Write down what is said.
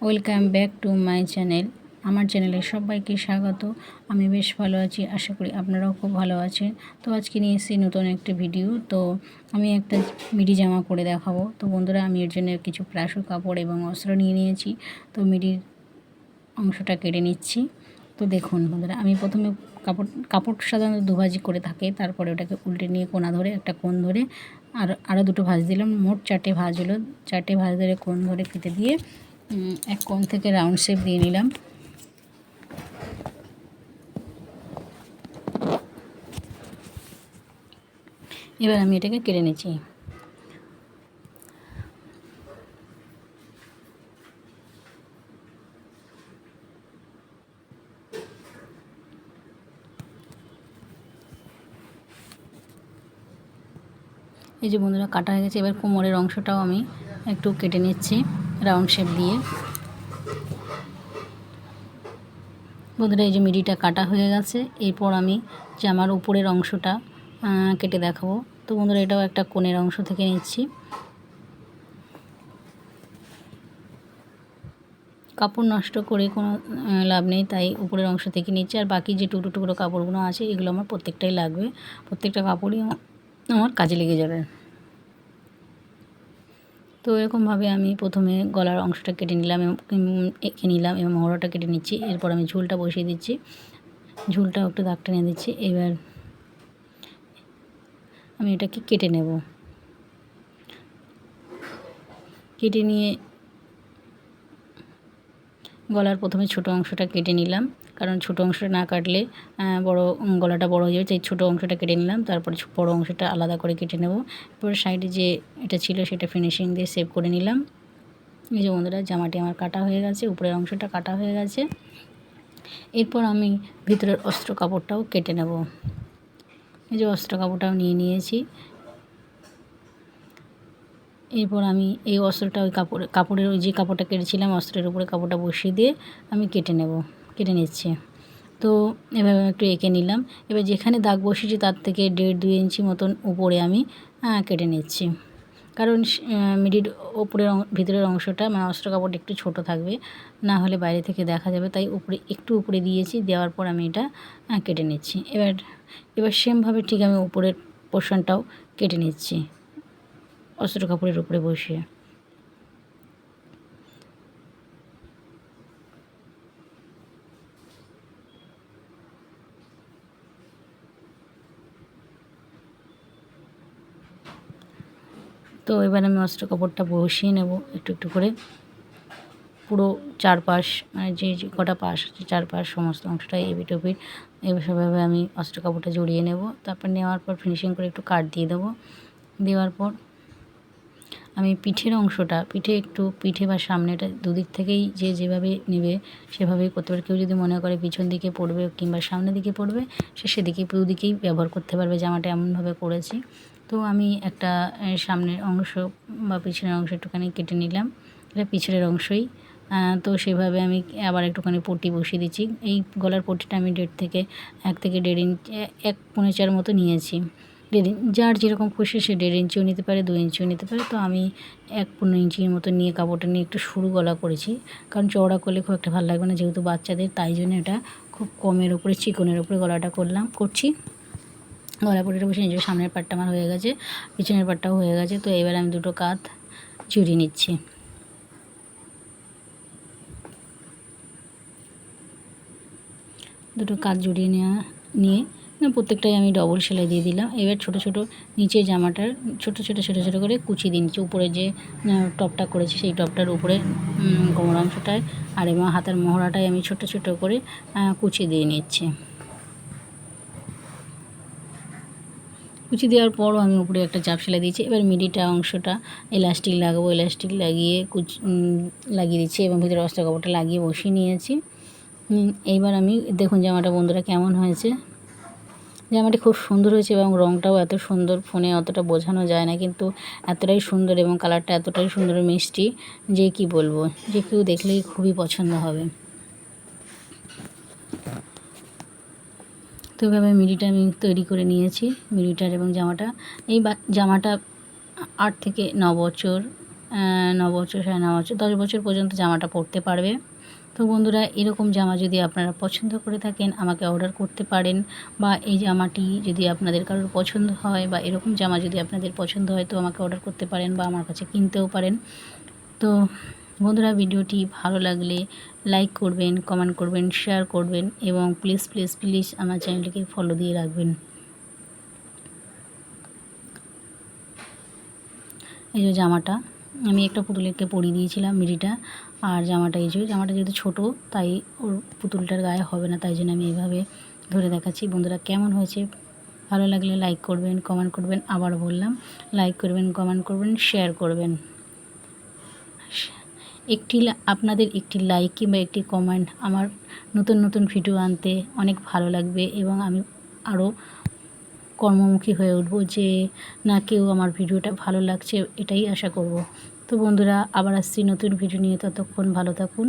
Welcome back to my channel. আমার চ্যানেলে সবাইকে স্বাগত। আমি বেশ ভালো আছি, আশা করি আপনারাও খুব ভালো আছেন। তো আজকে নিয়ে এসেছি নতুন একটা ভিডিও। তো আমি একটা মিডি জামা পরে দেখাবো। তো বন্ধুরা, আমি এর জন্য কিছু প্লাসো কাপড় এবং অস্ত্র নিয়ে নিয়েছি। তো মিডির অংশটা কেটে নিচ্ছি। তো দেখুন বন্ধুরা, আমি প্রথমে কাপড় সাধারণত দুভাজি করে থাকে, তারপরে ওটাকে উল্টে নিয়ে কোনা ধরে একটা কোণ ধরে আরও দুটো ভাঁজ দিলাম। মোট 4টে ভাঁজ হলো। 4টে ভাঁজ ধরে কোণ ধরে কেটে দিয়ে এক কোণ থেকে রাউন্ড শেপ দিয়ে নিলাম। এবার আমি এটাকে কেটে নিচ্ছি। এই যে বন্ধুরা, কাটা হয়ে গেছে। এবার কোমরের অংশটাও আমি একটু কেটে নিচ্ছি রাউন্ড শেপ দিয়ে। বন্ধুরা, এই যে মিডিটা কাটা হয়ে গেছে। এরপর আমি জামার উপরের অংশটা কেটে দেখাবো। তো বন্ধুরা, এটাও একটা কোণের অংশ থেকে নিচ্ছি। কাপড় নষ্ট করে কোনো লাভ নেই, তাই উপরের অংশ থেকে নিচ্ছি। আর বাকি যে টুকরো টুকরো কাপড়গুলো আছে, এগুলো আমার প্রত্যেকটাই লাগবে। প্রত্যেকটা কাপড়ই আমার কাজে লেগে যাবে। তো এরকমভাবে আমি প্রথমে গলার অংশটা কেটে নিলাম এবং এঁকে নিলাম এবং মহড়াটা কেটে নিচ্ছি। এরপর আমি ঝুলটা বসিয়ে দিচ্ছি। ঝুলটাও একটু দাগ টেনে দিচ্ছি। এবার আমি এটাকে কেটে নেব। কেটে নিয়ে গলার প্রথমে ছোট অংশটা কেটে নিলাম, কারণ ছোট অংশটা না কাটলে গলাটা বড় হয়ে যাবে। তাই ছোটো অংশটা কেটে নিলাম, তারপরে বড় অংশটা আলাদা করে কেটে নেব। এরপর সাইডে যে এটা ছিল সেটা ফিনিশিং দিয়ে সেভ করে নিলাম। এই যে বন্ধুরা, জামাটি আমার কাটা হয়ে গেছে, উপরের অংশটা কাটা হয়ে গেছে। এরপর আমি ভিতরের অস্ত্র কাপড়টাও কেটে নেব। এই যে অস্ত্র কাপড়টাও নিয়ে নিয়েছি। এরপর আমি এই অস্ত্রটা ওই কাপড়ের ওই যে কাপড়টা কেটেছিলাম অস্ত্রের উপরে কাপড়টা বসিয়ে দিয়ে আমি কেটে নিচ্ছি। তো এভাবে একটু এঁকে নিলাম। এবার যেখানে দাগ বসিয়েছি তার থেকে 1.5-2 ইঞ্চি মতন উপরে আমি কেটে নিচ্ছি, কারণ মিডির ওপরের ভিতরের অংশটা মানে অস্ত্র কাপড়টা একটু ছোট থাকবে, না হলে বাইরে থেকে দেখা যাবে। তাই একটু উপরে দিয়েছি, দেওয়ার পর আমি এটা কেটে নিচ্ছি। এবার সেমভাবে ঠিক আমি উপরের পোর্শনটাও কেটে নিচ্ছি অস্ত্র কাপড়ের উপরে বসিয়ে। তো এবার আমি অস্ত্র কাপড়টা বসিয়ে নেব একটু একটু করে পুরো চারপাশ, মানে যে কটা পাশ আছে চারপাশ সমস্ত অংশটাই এপিঠ ওপিঠ এভাবে আমি অস্ত্র কাপড়টা জড়িয়ে নেব। তারপর নেওয়ার পর ফিনিশিং করে একটু কাট দিয়ে দেবো। দেওয়ার পর আমি পিঠে বা সামনেটা দুদিক থেকেই যেভাবে নেবে সেভাবেই করতে পারে। কেউ যদি মনে করে পিছন দিকে পড়বে কিংবা সামনের দিকে পড়বে, সে সেদিকে দুদিকেই ব্যবহার করতে পারবে। জামাটা এমনভাবে করেছি। তো আমি একটা সামনের অংশ বা পিছনের অংশ একটুখানি কেটে নিলাম, এটা পিছনের অংশই। তো সেভাবে আমি আবার একটুখানি পট্টি বসিয়ে দিচ্ছি। এই গলার পট্টিটা আমি 1 থেকে 1.5 ইঞ্চি 1.4 মতো নিয়েছি। যার যেরকম খুশি সে 1.5 ইঞ্চিও নিতে পারে, 2 ইঞ্চিও নিতে পারে। তো আমি 1.15 ইঞ্চির মতো নিয়ে কাপড়টা নিয়ে একটু সরু গলা করেছি, কারণ চওড়া করলে খুব একটা ভালো লাগবে না যেহেতু বাচ্চাদের, তাই জন্য এটা খুব কমের ওপরে চিকনের ওপরে গলাটা করছি। গলা পট্টিটা বসে নিজের সামনের পাটটা আমার হয়ে গেছে, পিছনের পাটটাও হয়ে গেছে। তো এবার আমি দুটো কাঁধ জুড়িয়ে নিচ্ছি। দুটো কাঁধ জুড়িয়ে নিয়ে প্রত্যেকটাই আমি ডবল সেলাই দিয়ে দিলাম। এবার ছোট ছোট নিচে জামাটার ছোট ছোট করে কুচি দিয়ে নিচ্ছি। উপরে যে টপটা করেছি সেই টপটার উপরে কোমর অংশটায় আর এবং হাতের মহড়াটায় আমি ছোট ছোট করে কুচি দিয়ে নিচ্ছি। কুচি দেওয়ার পরও আমি উপরে একটা চাপ সেলাই দিয়েছি। এবার মিডিটা অংশটা এলাস্টিক লাগাবো, এলাস্টিক লাগিয়ে লাগিয়ে দিচ্ছি এবং ভিতরে অস্ত্র কাপড়টা লাগিয়ে বসিয়ে নিয়েছি। এইবার আমি দেখুন জামাটা বন্ধুরা কেমন হয়েছে। জামাটি খুব সুন্দর হয়েছে এবং রঙটাও এত সুন্দর, ফোনে অতটা বোঝানো যায় না, কিন্তু এতটাই সুন্দর এবং কালারটা এতটাই সুন্দর মিষ্টি যে কি বলবো, যে কেউ দেখলেই খুবই পছন্দ হবে। তো এভাবে মিডিটা আমি তৈরি করে নিয়েছি। মিডিটার এবং জামাটা জামাটা 8 থেকে 9 বছর 9 বছর, 9.5 বছর, 10 বছর পর্যন্ত জামাটা পরতে পারবে। তো বন্ধুরা, এরকম জামা যদি আপনারা পছন্দ করে থাকেন আমাকে অর্ডার করতে পারেন, বা এই জামাটি যদি আপনাদের কারোর পছন্দ হয় বা এরকম জামা যদি আপনাদের পছন্দ হয় তো আমাকে অর্ডার করতে পারেন বা আমার কাছে কিনতেও পারেন। তো বন্ধুরা, ভিডিওটি ভালো লাগলে লাইক করবেন, কমেন্ট করবেন, শেয়ার করবেন এবং প্লিজ প্লিজ প্লিজ আমার চ্যানেলটিকে ফলো দিয়ে রাখবেন। এই যে জামাটা আমি একটা পুতুলকে পরিয়ে দিয়েছিলাম মিডিটা, আর জামাটা এই যে জামাটা যেহেতু ছোটো তাই ওর পুতুলটার গায়ে হবে না, তাই জন্য আমি এইভাবে ধরে দেখাচ্ছি। বন্ধুরা, কেমন হয়েছে ভালো লাগলে লাইক করবেন, কমেন্ট করবেন, আবার বললাম লাইক করবেন, কমেন্ট করবেন, শেয়ার করবেন। আপনাদের একটি লাইক কিংবা একটি কমেন্ট আমার নতুন নতুন ভিডিও আনতে অনেক ভালো লাগবে এবং আমি আরও কর্মমুখী হয়ে উঠব যে না, কেউ আমার ভিডিওটা ভালো লাগছে, এটাই আশা করব। তো বন্ধুরা, আবার আসছি নতুন ভিডিও নিয়ে, ততক্ষণ ভালো থাকুন।